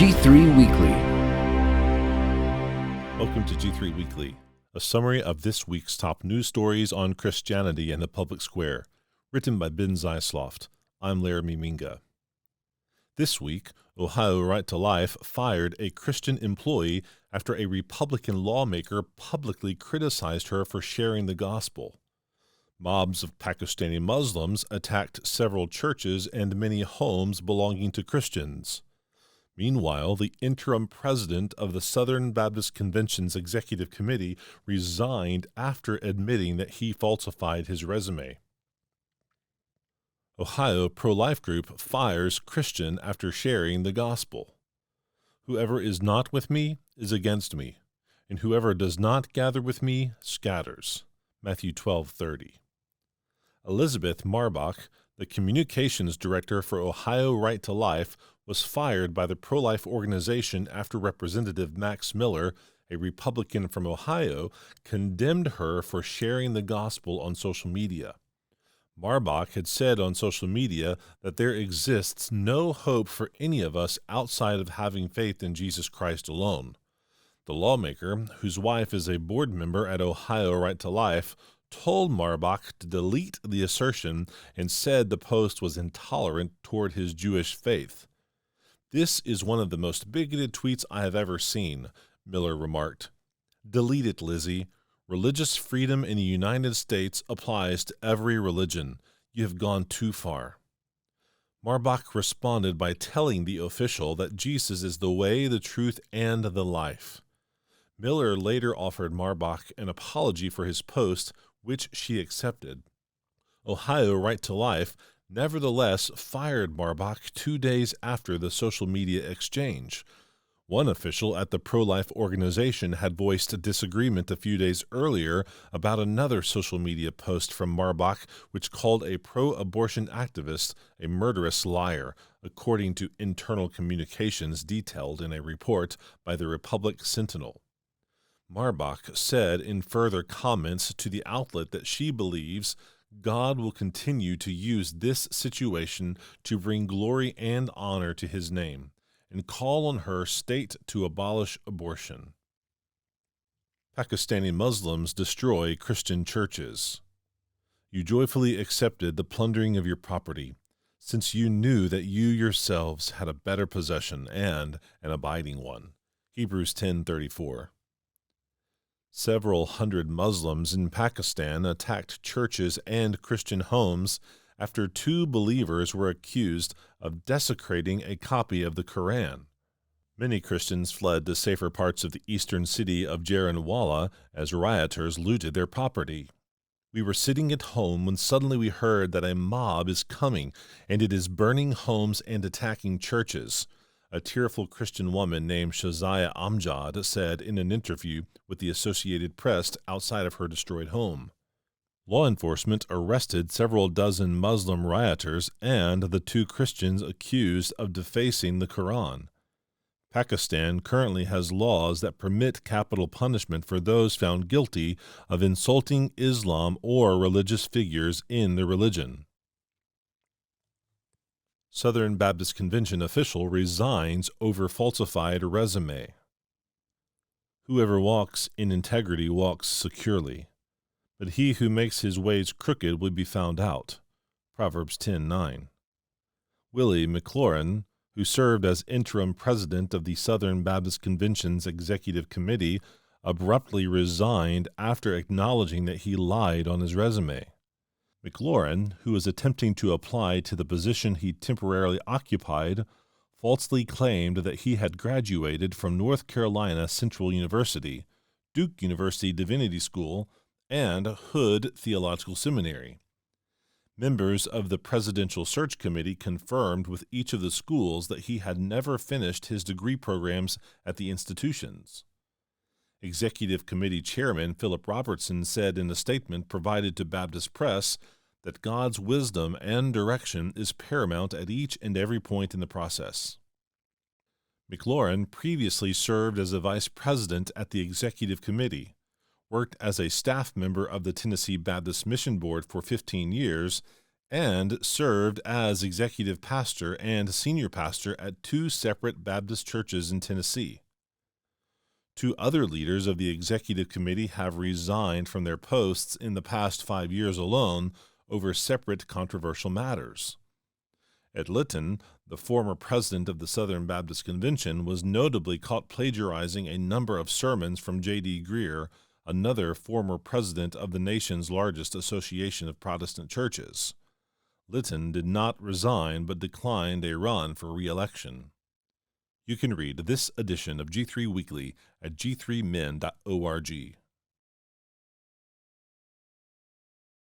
G3 Weekly. Welcome to G3 Weekly, a summary of this week's top news stories on Christianity and the public square, written by Ben Zeisloft. I'm Laramie Minga. This week, Ohio Right to Life fired a Christian employee after a Republican lawmaker publicly criticized her for sharing the gospel. Mobs of Pakistani Muslims attacked several churches and many homes belonging to Christians. Meanwhile, the interim president of the Southern Baptist Convention's Executive Committee resigned after admitting that he falsified his resume. Ohio pro-life group fires Christian after sharing the gospel. Whoever is not with me is against me, and whoever does not gather with me scatters. Matthew 12:30. Elizabeth Marbach, the communications director for Ohio Right to Life, was fired by the pro-life organization after Representative Max Miller, a Republican from Ohio, condemned her for sharing the gospel on social media. Marbach had said on social media that there exists no hope for any of us outside of having faith in Jesus Christ alone. The lawmaker, whose wife is a board member at Ohio Right to Life, told Marbach to delete the assertion and said the post was intolerant toward his Jewish faith. "This is one of the most bigoted tweets I have ever seen," Miller remarked. "Delete it, Lizzie. Religious freedom in the United States applies to every religion. You have gone too far." Marbach responded by telling the official that Jesus is the way, the truth, and the life. Miller later offered Marbach an apology for his post, which she accepted. Ohio Right to Life nevertheless fired Marbach 2 days after the social media exchange. One official at the pro-life organization had voiced a disagreement a few days earlier about another social media post from Marbach, which called a pro-abortion activist a murderous liar, according to internal communications detailed in a report by the Republic Sentinel. Marbach said in further comments to the outlet that she believes God will continue to use this situation to bring glory and honor to his name, and call on her state to abolish abortion. Pakistani Muslims destroy Christian churches. You joyfully accepted the plundering of your property, since you knew that you yourselves had a better possession and an abiding one. Hebrews 10:34. Several hundred Muslims in Pakistan attacked churches and Christian homes after 2 believers were accused of desecrating a copy of the Quran. Many Christians fled to safer parts of the eastern city of Jaranwala as rioters looted their property. "We were sitting at home when suddenly we heard that a mob is coming and it is burning homes and attacking churches," a tearful Christian woman named Shazia Amjad said in an interview with the Associated Press outside of her destroyed home. Law enforcement arrested several dozen Muslim rioters and the 2 Christians accused of defacing the Quran. Pakistan currently has laws that permit capital punishment for those found guilty of insulting Islam or religious figures in the religion. Southern Baptist Convention official resigns over falsified resume. Whoever walks in integrity walks securely, but he who makes his ways crooked will be found out. Proverbs 10:9. Willie McLaurin, who served as interim president of the Southern Baptist Convention's Executive Committee, abruptly resigned after acknowledging that he lied on his resume. McLaurin, who was attempting to apply to the position he temporarily occupied, falsely claimed that he had graduated from North Carolina Central University, Duke University Divinity School, and Hood Theological Seminary. Members of the Presidential Search Committee confirmed with each of the schools that he had never finished his degree programs at the institutions. Executive Committee Chairman Philip Robertson said in a statement provided to Baptist Press that God's wisdom and direction is paramount at each and every point in the process. McLaurin previously served as a vice president at the Executive Committee, worked as a staff member of the Tennessee Baptist Mission Board for 15 years, and served as executive pastor and senior pastor at two separate Baptist churches in Tennessee. Two other leaders of the executive committee have resigned from their posts in the past 5 years alone over separate controversial matters. At Lytton, the former president of the Southern Baptist Convention was notably caught plagiarizing a number of sermons from J.D. Greer, another former president of the nation's largest association of Protestant churches. Lytton did not resign but declined a run for re-election. You can read this edition of G3 Weekly at g3min.org.